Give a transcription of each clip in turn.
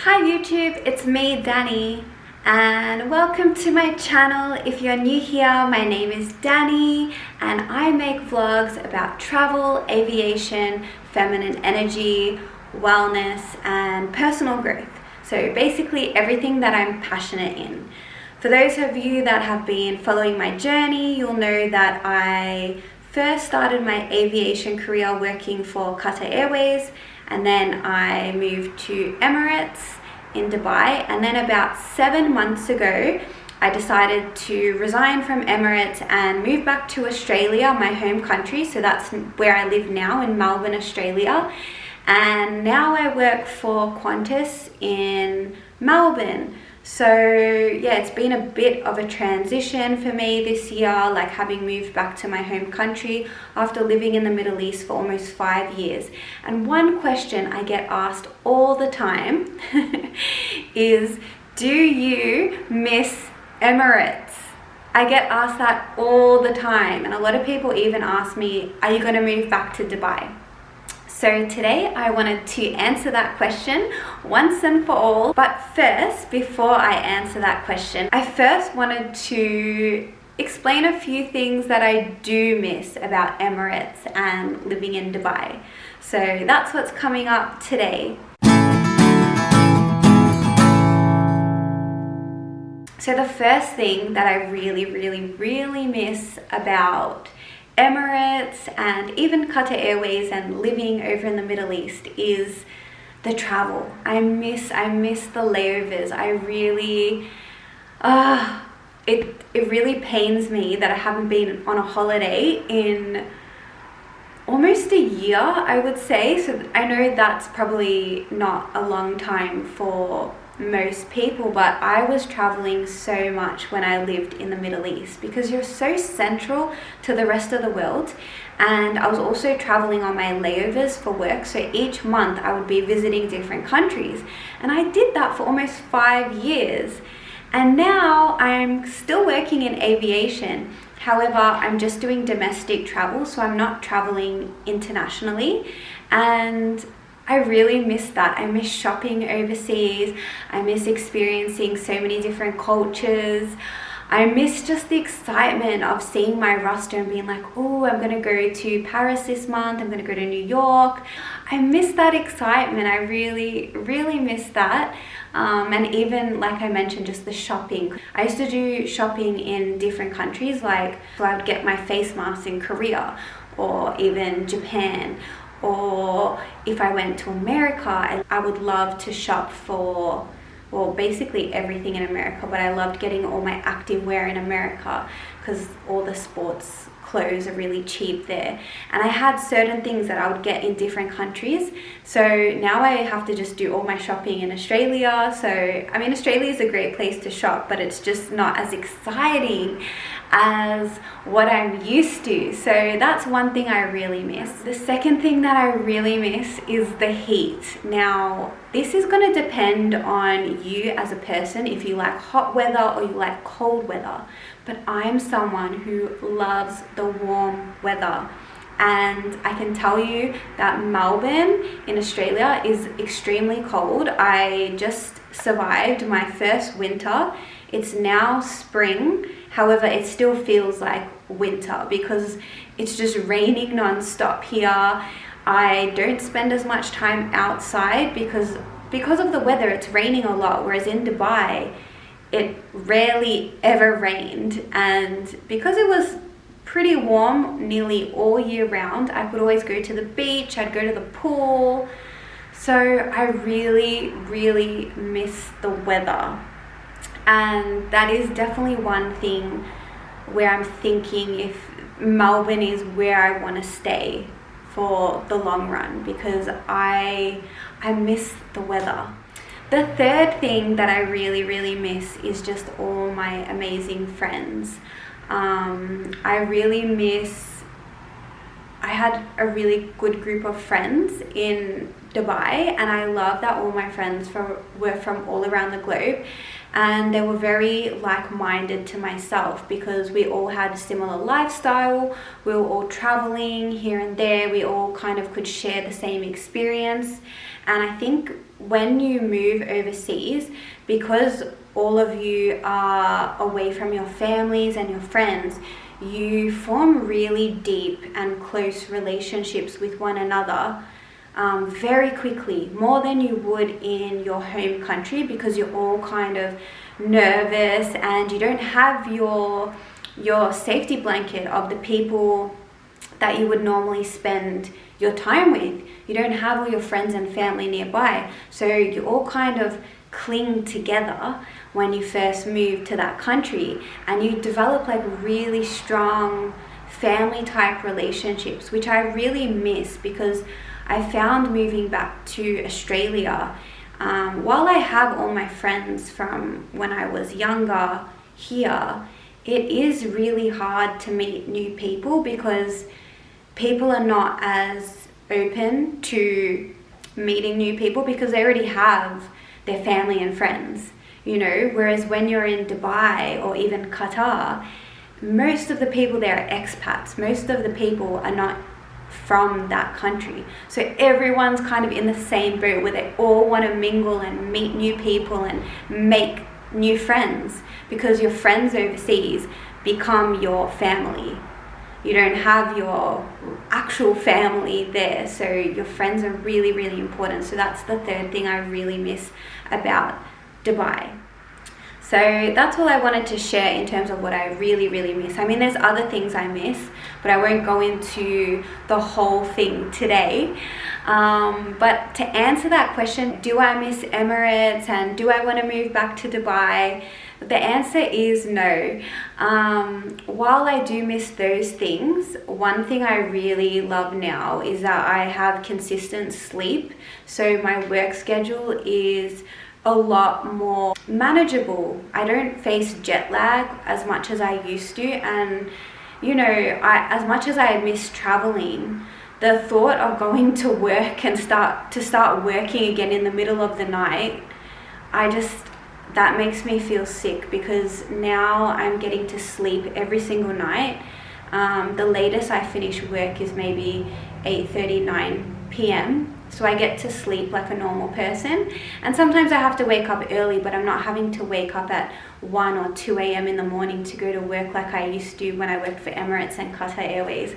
Hi YouTube, it's me Danny and welcome to my channel. If you're new here, my name is Danny and I make vlogs about travel, aviation, feminine energy, wellness and personal growth. So basically everything that I'm passionate in. For those of you that have been following my journey, you'll know that I first started my aviation career working for Qatar Airways, and then I moved to Emirates in Dubai, and then about 7 months ago I decided to resign from Emirates and move back to Australia, my home country. So that's where I live now, in Melbourne, Australia, and now I work for Qantas in Melbourne. So yeah, it's been a bit of a transition for me this year, like having moved back to my home country after living in the Middle East for almost 5 years. And one question I get asked all the time is, do you miss Emirates? I get asked that all the time, and a lot of people even ask me, are you going to move back to Dubai? So today I wanted to answer that question once and for all. But first, before I answer that question, I first wanted to explain a few things that I do miss about Emirates and living in Dubai. So that's what's coming up today. So the first thing that I really miss about Emirates and even Qatar Airways and living over in the Middle East is the travel. I miss the layovers. It really pains me that I haven't been on a holiday in almost a year, I would say. So I know that's probably not a long time for most people, but I was traveling so much when I lived in the Middle East because you're so central to the rest of the world. And I was also traveling on my layovers for work, so each month I would be visiting different countries, and I did that for almost 5 years. And now I'm still working in aviation. However, I'm just doing domestic travel, so I'm not traveling internationally, and I really miss that. I miss shopping overseas. I miss experiencing so many different cultures. I miss just the excitement of seeing my roster and being like, oh, I'm gonna go to Paris this month, I'm gonna go to New York. I miss that excitement. I really miss that. And even, like I mentioned, just the shopping. I used to do shopping in different countries, like so I would get my face masks in Korea or even Japan. Or if I went to America, I would love to shop for, well, basically everything in America, but I loved getting all my active wear in America because all the sports clothes are really cheap there. And I had certain things that I would get in different countries. So now I have to just do all my shopping in Australia. So, I mean, Australia is a great place to shop, but it's just not as exciting as what I'm used to. So that's one thing I really miss. The second thing that I really miss is the heat. Now, this is going to depend on you as a person, if you like hot weather or you like cold weather. But I'm someone who loves the warm weather. And I can tell you that Melbourne in Australia is extremely cold. I just survived my first winter. It's now spring. However, it still feels like winter because it's just raining non-stop here. I don't spend as much time outside because of the weather. It's raining a lot, whereas in Dubai it rarely ever rained, and because it was pretty warm nearly all year round, I could always go to the beach, I'd go to the pool. So I really miss the weather. And that is definitely one thing where I'm thinking if Melbourne is where I want to stay for the long run, because I miss the weather. The third thing that I really miss is just all my amazing friends. I really miss, I had a really good group of friends in Dubai, and I love that all my friends were from all around the globe, and they were very like-minded to myself because we all had a similar lifestyle. We were all traveling here and there. We all kind of could share the same experience, And I think when you move overseas, because all of you are away from your families and your friends, you form really deep and close relationships with one another very quickly, more than you would in your home country, because you're all kind of nervous and you don't have your safety blanket of the people that you would normally spend your time with. You don't have all your friends and family nearby, so you all kind of cling together when you first move to that country, and you develop like really strong family type relationships, which I really miss, because I found moving back to Australia, while I have all my friends from when I was younger here, it is really hard to meet new people, because people are not as open to meeting new people because they already have their family and friends, you know. Whereas when you're in Dubai or even Qatar, most of the people there are expats. Most of the people are not from that country. So everyone's kind of in the same boat where they all want to mingle and meet new people and make new friends, because your friends overseas become your family. You don't have your actual family there, so your friends are really, really important. So that's the third thing I really miss about Dubai. So that's all I wanted to share in terms of what I really, really miss. I mean, there's other things I miss, but I won't go into the whole thing today. But to answer that question, do I miss Emirates and do I want to move back to Dubai? The answer is no. While I do miss those things, one thing I really love now is that I have consistent sleep. So my work schedule is a lot more manageable. I don't face jet lag as much as I used to, and you know, as much as I miss traveling, the thought of going to work and start working again in the middle of the night, that makes me feel sick, because now I'm getting to sleep every single night. The latest I finish work is maybe 8:30, 9 p.m. So I get to sleep like a normal person. And sometimes I have to wake up early, but I'm not having to wake up at 1 or 2 a.m. in the morning to go to work like I used to when I worked for Emirates and Qatar Airways.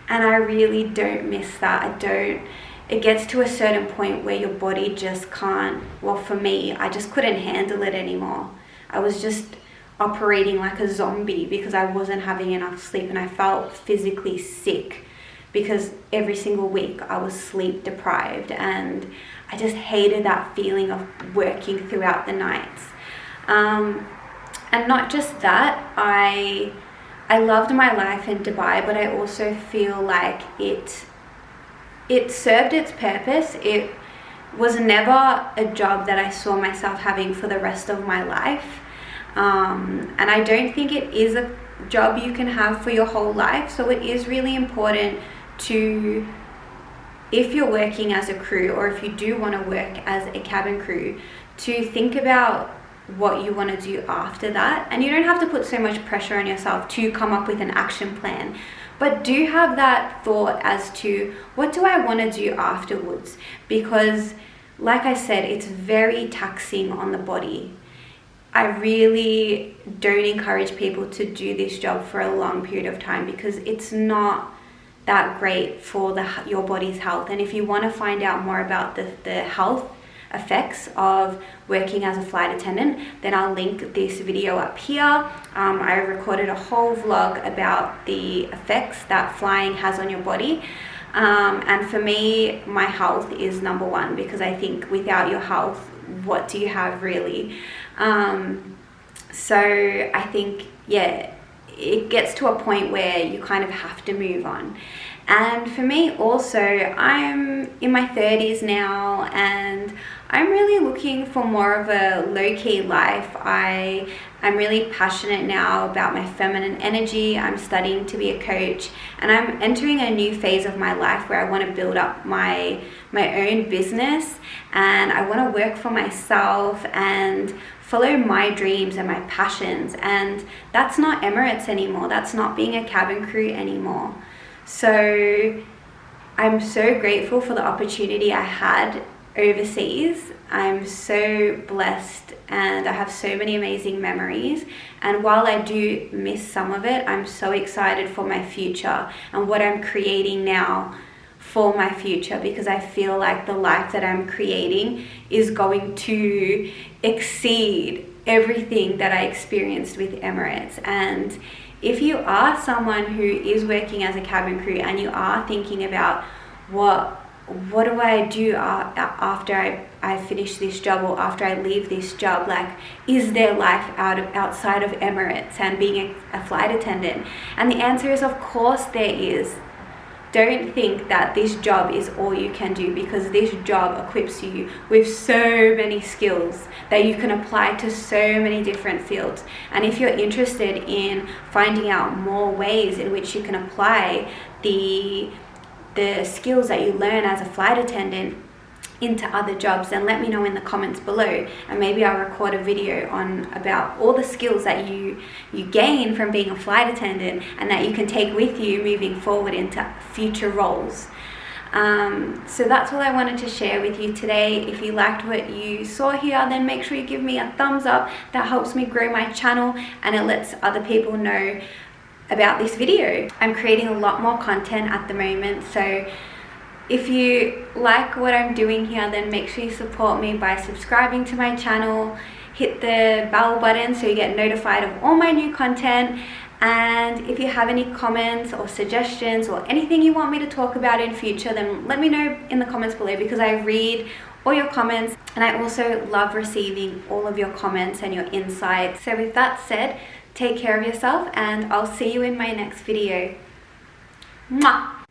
And I really don't miss that. It gets to a certain point where your body just can't, well, for me, I just couldn't handle it anymore. I was just operating like a zombie because I wasn't having enough sleep, and I felt physically sick because every single week I was sleep deprived, and I just hated that feeling of working throughout the nights. And not just that, I loved my life in Dubai, but I also feel like it served its purpose. It was never a job that I saw myself having for the rest of my life. And I don't think it is a job you can have for your whole life. So it is really important to, if you're working as a crew, or if you do want to work as a cabin crew, to think about what you want to do after that. And you don't have to put so much pressure on yourself to come up with an action plan, but do have that thought as to, what do I want to do afterwards? Because like I said, it's very taxing on the body. I really don't encourage people to do this job for a long period of time, because it's not that great for your body's health. And if you want to find out more about the health effects of working as a flight attendant, then I'll link this video up here. I recorded a whole vlog about the effects that flying has on your body. And for me, my health is number one, because I think without your health, what do you have really? So I think, yeah, it gets to a point where you kind of have to move on. And for me also, I'm in my 30s now, and I'm really looking for more of a low-key life. I'm really passionate now about my feminine energy. I'm studying to be a coach, and I'm entering a new phase of my life where I want to build up my own business, and I want to work for myself and follow my dreams and my passions. And that's not Emirates anymore. That's not being a cabin crew anymore. So I'm so grateful for the opportunity I had overseas. I'm so blessed and I have so many amazing memories, and while I do miss some of it, I'm so excited for my future and what I'm creating now for my future, because I feel like the life that I'm creating is going to exceed everything that I experienced with Emirates. And if you are someone who is working as a cabin crew and you are thinking about what do I do after I finish this job, or after I leave this job, like, is there life outside of Emirates and being a flight attendant? And the answer is, of course there is. Don't think that this job is all you can do, because this job equips you with so many skills that you can apply to so many different fields. And if you're interested in finding out more ways in which you can apply the skills that you learn as a flight attendant into other jobs, then let me know in the comments below, and maybe I'll record a video on about all the skills that you gain from being a flight attendant and that you can take with you moving forward into future roles. So that's all I wanted to share with you today. If you liked what you saw here, then make sure you give me a thumbs up. That helps me grow my channel and it lets other people know about this video. I'm creating a lot more content at the moment, so if you like what I'm doing here, then make sure you support me by subscribing to my channel, hit the bell button so you get notified of all my new content. And if you have any comments or suggestions or anything you want me to talk about in future, then let me know in the comments below, because I read all your comments and I also love receiving all of your comments and your insights. So with that said, take care of yourself and I'll see you in my next video. Mwah!